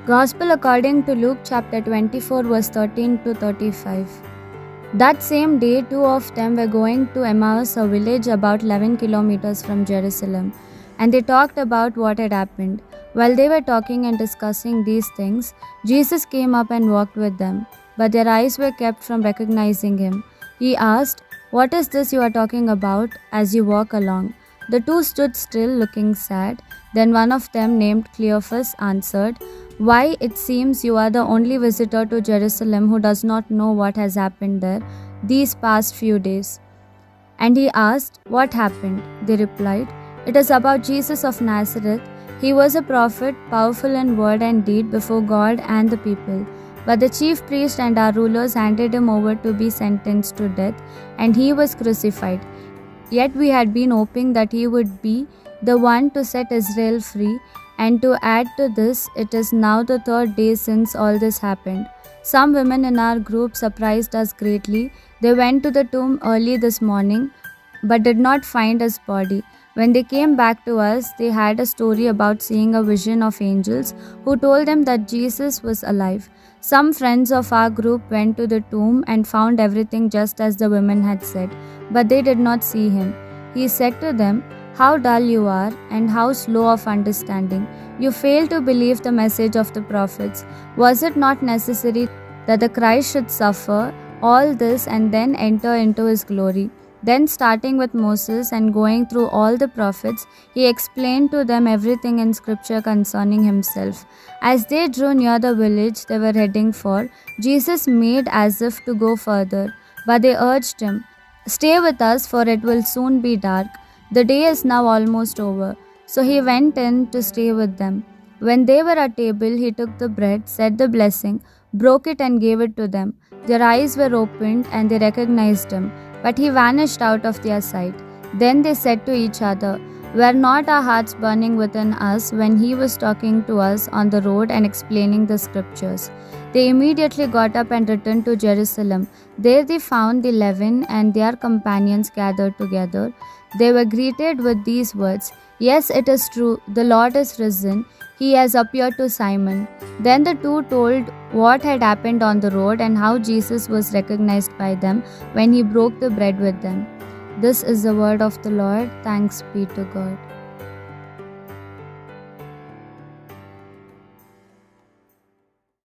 Gospel according to Luke chapter 24 verse 13 to 35. That same day, two of them were going to Emmaus, a village about 11 kilometers from Jerusalem, and they talked about what had happened. While they were talking and discussing these things, Jesus came up and walked with them, but their eyes were kept from recognizing him. He asked, "What is this you are talking about as you walk along?" The two stood still, looking sad. Then one of them, named Cleophas, answered, "Why, it seems you are the only visitor to Jerusalem who does not know what has happened there these past few days." And he asked, "What happened?" They replied, "It is about Jesus of Nazareth. He was a prophet, powerful in word and deed before God and the people. But the chief priests and our rulers handed him over to be sentenced to death, and he was crucified. Yet we had been hoping that he would be the one to set Israel free, and to add to this, it is now the third day since all this happened. Some women in our group surprised us greatly. They went to the tomb early this morning, but did not find his body. When they came back to us, they had a story about seeing a vision of angels who told them that Jesus was alive. Some friends of our group went to the tomb and found everything just as the women had said, but they did not see him." He said to them, "How dull you are, and how slow of understanding. You fail to believe the message of the prophets. Was it not necessary that the Christ should suffer all this and then enter into his glory?" Then, starting with Moses and going through all the prophets, he explained to them everything in scripture concerning himself. As they drew near the village they were heading for, Jesus made as if to go further, but they urged him, "Stay with us, for it will soon be dark. The day is now almost over." So he went in to stay with them. When they were at table, he took the bread, said the blessing, broke it and gave it to them. Their eyes were opened and they recognized him, but he vanished out of their sight. Then they said to each other, "Were not our hearts burning within us when he was talking to us on the road and explaining the scriptures?" They immediately got up and returned to Jerusalem. There they found the 11 and their companions gathered together. They were greeted with these words, "Yes, it is true, the Lord is risen. He has appeared to Simon." Then the two told what had happened on the road and how Jesus was recognized by them when he broke the bread with them. This is the word of the Lord. Thanks be to God.